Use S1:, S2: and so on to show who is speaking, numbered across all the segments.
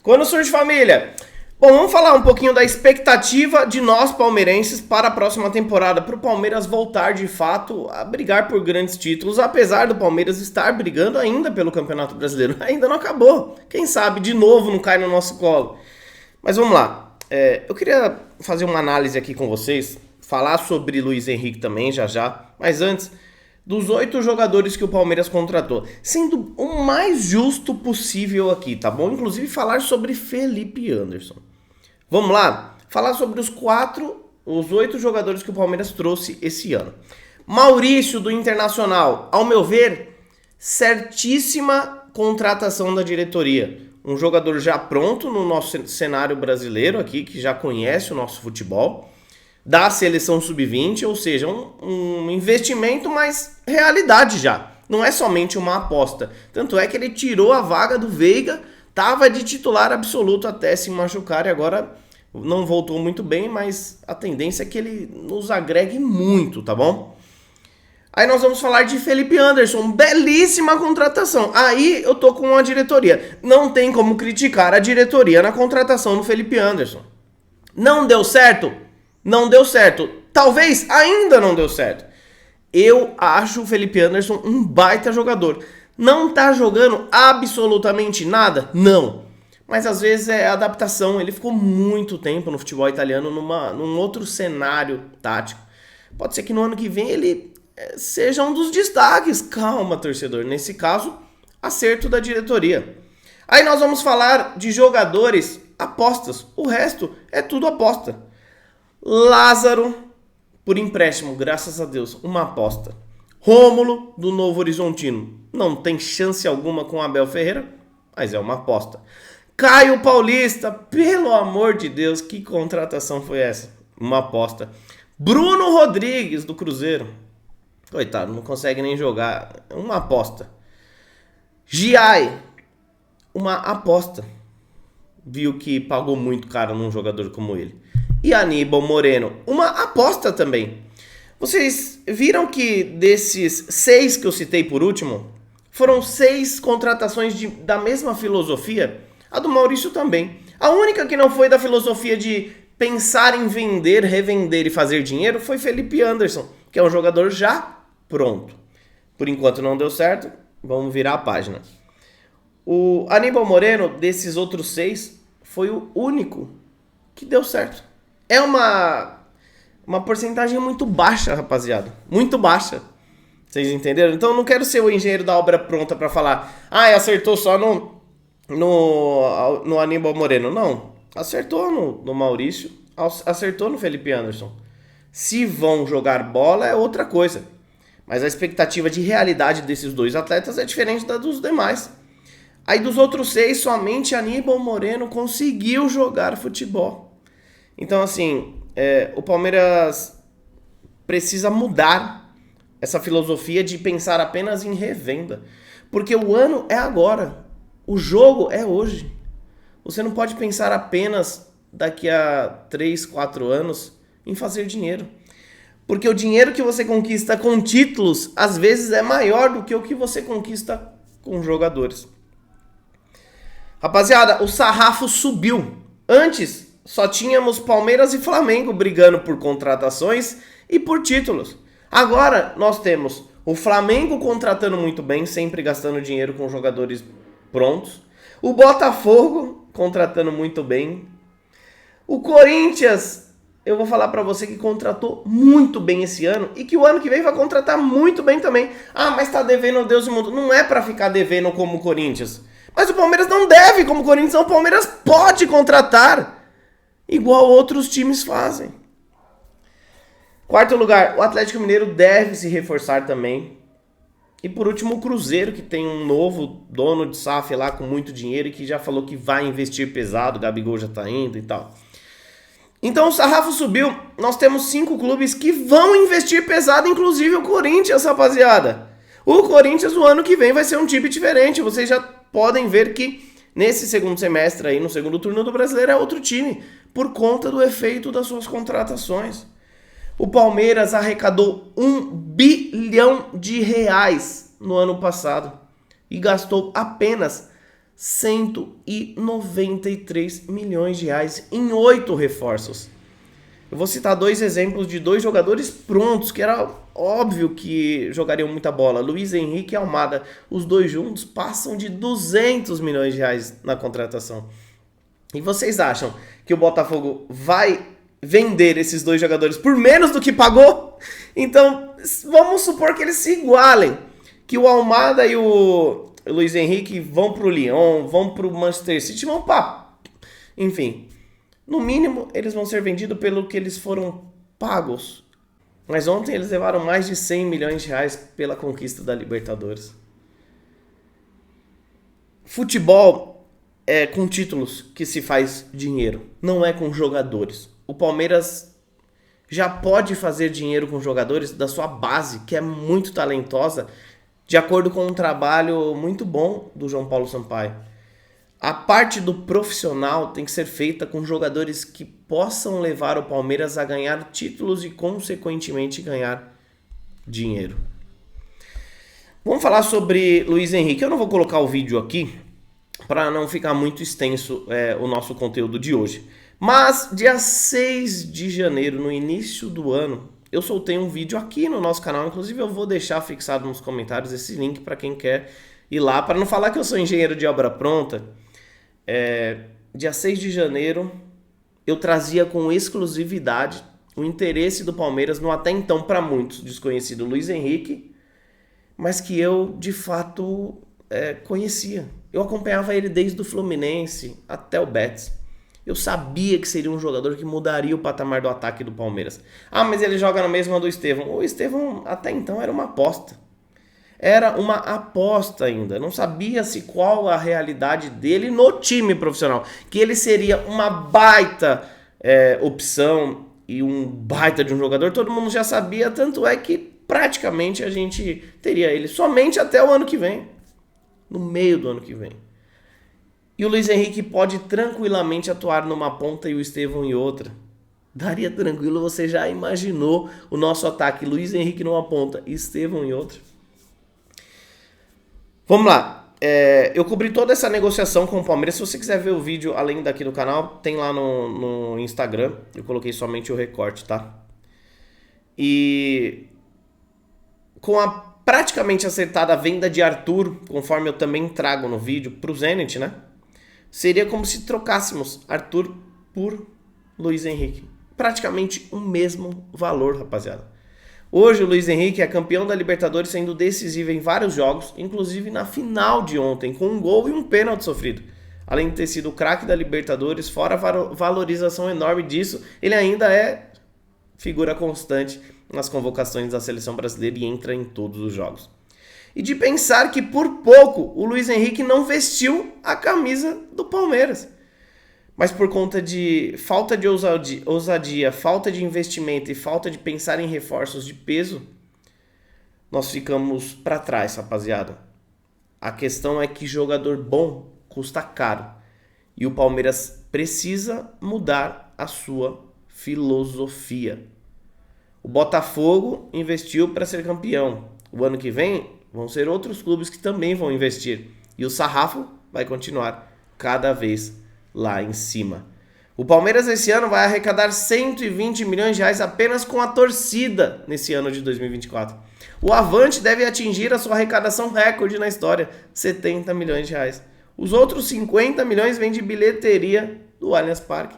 S1: Quando surge, família? Bom, vamos falar um pouquinho da expectativa de nós palmeirenses para a próxima temporada, para o Palmeiras voltar de fato a brigar por grandes títulos, apesar do Palmeiras estar brigando ainda pelo Campeonato Brasileiro. Ainda não acabou. Quem sabe de novo não cai no nosso colo. Mas vamos lá. Eu queria fazer uma análise aqui com vocês, falar sobre Luiz Henrique também já, mas antes, dos 8 jogadores que o Palmeiras contratou, sendo o mais justo possível aqui, tá bom? Inclusive falar sobre Felipe Anderson. Vamos lá? Falar sobre os 8 jogadores que o Palmeiras trouxe esse ano. Maurício, do Internacional, ao meu ver, certíssima contratação da diretoria. Um jogador já pronto no nosso cenário brasileiro aqui, que já conhece o nosso futebol, da seleção sub-20, ou seja, um investimento, mas realidade já. Não é somente uma aposta. Tanto é que ele tirou a vaga do Veiga, estava de titular absoluto até se machucar e agora não voltou muito bem, mas a tendência é que ele nos agregue muito, tá bom? Aí nós vamos falar de Felipe Anderson, belíssima contratação. Aí eu tô com a diretoria. Não tem como criticar a diretoria na contratação do Felipe Anderson. Não deu certo? Não deu certo. Talvez ainda não deu certo. Eu acho o Felipe Anderson um baita jogador. Não tá jogando absolutamente nada? Não. Mas às vezes é adaptação. Ele ficou muito tempo no futebol italiano num outro cenário tático. Pode ser que no ano que vem ele seja um dos destaques. Calma, torcedor. Nesse caso, acerto da diretoria. Aí nós vamos falar de jogadores apostas. O resto é tudo aposta. Lázaro, por empréstimo, graças a Deus, uma aposta. Rômulo, do Novo Horizontino, não tem chance alguma com Abel Ferreira, mas é uma aposta. Caio Paulista, pelo amor de Deus, que contratação foi essa? Uma aposta. Bruno Rodrigues, do Cruzeiro, coitado, não consegue nem jogar, uma aposta. Giai, uma aposta. Viu que pagou muito caro num jogador como ele. E Aníbal Moreno, uma aposta também. Vocês viram que desses 6 que eu citei por último, foram 6 contratações da mesma filosofia? A do Maurício também. A única que não foi da filosofia de pensar em vender, revender e fazer dinheiro foi Felipe Anderson, que é um jogador já pronto. Por enquanto não deu certo, vamos virar a página. O Aníbal Moreno, desses outros 6, foi o único que deu certo. É uma porcentagem muito baixa, rapaziada. Muito baixa. Vocês entenderam? Então eu não quero ser o engenheiro da obra pronta pra falar acertou só no Aníbal Moreno. Não. Acertou no Maurício. Acertou no Felipe Anderson. Se vão jogar bola é outra coisa. Mas a expectativa de realidade desses 2 atletas é diferente da dos demais. Aí dos outros 6, somente Aníbal Moreno conseguiu jogar futebol. Então, assim, o Palmeiras precisa mudar essa filosofia de pensar apenas em revenda. Porque o ano é agora. O jogo é hoje. Você não pode pensar apenas daqui a 3, 4 anos em fazer dinheiro. Porque o dinheiro que você conquista com títulos, às vezes, é maior do que o que você conquista com jogadores. Rapaziada, o sarrafo subiu. Antes só tínhamos Palmeiras e Flamengo brigando por contratações e por títulos. Agora nós temos o Flamengo contratando muito bem, sempre gastando dinheiro com jogadores prontos. O Botafogo contratando muito bem. O Corinthians, eu vou falar pra você que contratou muito bem esse ano e que o ano que vem vai contratar muito bem também. Mas tá devendo Deus e mundo. Não é pra ficar devendo como o Corinthians. Mas o Palmeiras não deve como o Corinthians, o Palmeiras pode contratar. Igual outros times fazem. 4º lugar, o Atlético Mineiro deve se reforçar também. E por último, o Cruzeiro, que tem um novo dono de SAF lá com muito dinheiro e que já falou que vai investir pesado, o Gabigol já tá indo e tal. Então o sarrafo subiu, nós temos 5 clubes que vão investir pesado, inclusive o Corinthians, rapaziada. O Corinthians, o ano que vem, vai ser um time diferente. Vocês já podem ver que nesse segundo semestre, aí, no segundo turno do Brasileiro, é outro time, por conta do efeito das suas contratações. O Palmeiras arrecadou R$1 bilhão no ano passado e gastou apenas 193 milhões de reais em 8 reforços. Eu vou citar 2 exemplos de 2 jogadores prontos, que era óbvio que jogariam muita bola. Luiz Henrique e Almada, os 2 juntos passam de 200 milhões de reais na contratação. E vocês acham que o Botafogo vai vender esses 2 jogadores por menos do que pagou? Então, vamos supor que eles se igualem. Que o Almada e o Luiz Henrique vão pro Lyon, vão pro Manchester City, vão pra... Enfim, no mínimo, eles vão ser vendidos pelo que eles foram pagos. Mas ontem eles levaram mais de 100 milhões de reais pela conquista da Libertadores. Futebol é com títulos que se faz dinheiro, não é com jogadores. O Palmeiras já pode fazer dinheiro com jogadores da sua base, que é muito talentosa, de acordo com um trabalho muito bom do João Paulo Sampaio. A parte do profissional tem que ser feita com jogadores que possam levar o Palmeiras a ganhar títulos e, consequentemente, ganhar dinheiro. Vamos falar sobre Luiz Henrique. Eu não vou colocar o vídeo aqui para não ficar muito extenso o nosso conteúdo de hoje. Mas, dia 6 de janeiro, no início do ano, eu soltei um vídeo aqui no nosso canal. Inclusive, eu vou deixar fixado nos comentários esse link para quem quer ir lá. Para não falar que eu sou engenheiro de obra pronta, dia 6 de janeiro, eu trazia com exclusividade o interesse do Palmeiras no até então, para muitos, desconhecido Luiz Henrique, mas que eu, de fato, conhecia. Eu acompanhava ele desde o Fluminense até o Betis. Eu sabia que seria um jogador que mudaria o patamar do ataque do Palmeiras. Ah, mas ele joga na mesma do Estevão. O Estevão, até então, era uma aposta. Era uma aposta ainda. Não sabia-se qual a realidade dele no time profissional. Que ele seria uma baita opção e um baita de um jogador. Todo mundo já sabia, tanto é que praticamente a gente teria ele somente até o ano que vem. No meio do ano que vem. E o Luiz Henrique pode tranquilamente atuar numa ponta e o Estevão em outra. Daria tranquilo, você já imaginou o nosso ataque? Luiz Henrique numa ponta e Estevão em outra. Vamos lá. Eu cobri toda essa negociação com o Palmeiras. Se você quiser ver o vídeo além daqui do canal, tem lá no Instagram. Eu coloquei somente o recorte, tá? E com a praticamente acertada venda de Arthur, conforme eu também trago no vídeo, pro Zenit, né? Seria como se trocássemos Arthur por Luiz Henrique. Praticamente o mesmo valor, rapaziada. Hoje o Luiz Henrique é campeão da Libertadores, sendo decisivo em vários jogos, inclusive na final de ontem, com um gol e um pênalti sofrido. Além de ter sido o craque da Libertadores, fora a valorização enorme disso, ele ainda é figura constante nas convocações da seleção brasileira e entra em todos os jogos. E de pensar que por pouco o Luiz Henrique não vestiu a camisa do Palmeiras. Mas por conta de falta de ousadia, falta de investimento e falta de pensar em reforços de peso, nós ficamos para trás, rapaziada. A questão é que jogador bom custa caro. E o Palmeiras precisa mudar a sua filosofia. O Botafogo investiu para ser campeão. O ano que vem vão ser outros clubes que também vão investir. E o sarrafo vai continuar cada vez lá em cima. O Palmeiras esse ano vai arrecadar 120 milhões de reais apenas com a torcida nesse ano de 2024. O Avante deve atingir a sua arrecadação recorde na história, 70 milhões de reais. Os outros 50 milhões vêm de bilheteria do Allianz Parque.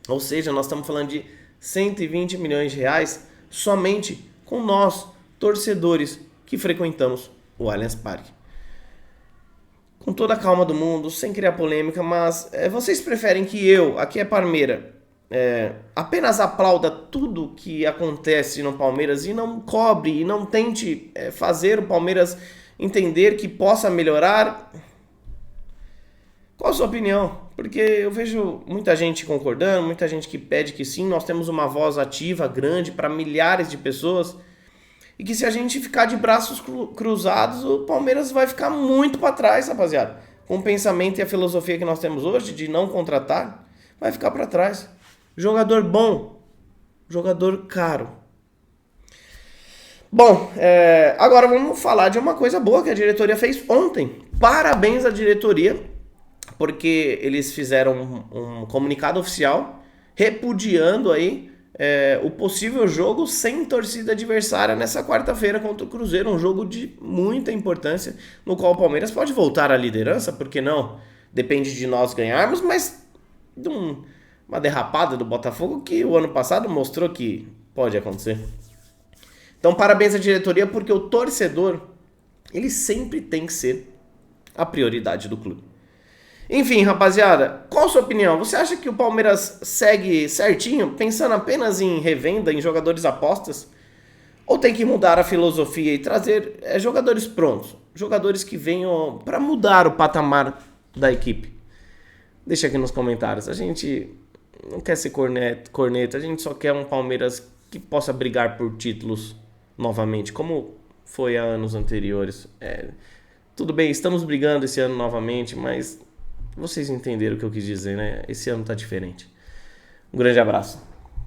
S1: Ou seja, nós estamos falando de 120 milhões de reais somente com nós, torcedores, que frequentamos o Allianz Parque. Com toda a calma do mundo, sem criar polêmica, mas vocês preferem que eu, aqui é Parmeira, apenas aplauda tudo que acontece no Palmeiras e não cobre e não tente fazer o Palmeiras entender que possa melhorar? Qual a sua opinião? Porque eu vejo muita gente concordando, muita gente que pede que sim, nós temos uma voz ativa, grande, para milhares de pessoas, e que se a gente ficar de braços cruzados, o Palmeiras vai ficar muito para trás, rapaziada. Com o pensamento e a filosofia que nós temos hoje, de não contratar, vai ficar para trás. Jogador bom, jogador caro. Bom, agora vamos falar de uma coisa boa que a diretoria fez ontem. Parabéns à diretoria porque eles fizeram um comunicado oficial repudiando aí o possível jogo sem torcida adversária nessa quarta-feira contra o Cruzeiro, um jogo de muita importância, no qual o Palmeiras pode voltar à liderança, porque não? Depende de nós ganharmos, mas de uma derrapada do Botafogo que o ano passado mostrou que pode acontecer. Então, parabéns à diretoria, porque o torcedor, ele sempre tem que ser a prioridade do clube. Enfim, rapaziada, qual a sua opinião? Você acha que o Palmeiras segue certinho, pensando apenas em revenda, em jogadores apostas? Ou tem que mudar a filosofia e trazer jogadores prontos? Jogadores que venham para mudar o patamar da equipe? Deixa aqui nos comentários. A gente não quer ser corneta, a gente só quer um Palmeiras que possa brigar por títulos novamente, como foi há anos anteriores. Tudo bem, estamos brigando esse ano novamente, mas vocês entenderam o que eu quis dizer, né? Esse ano tá diferente. Um grande abraço.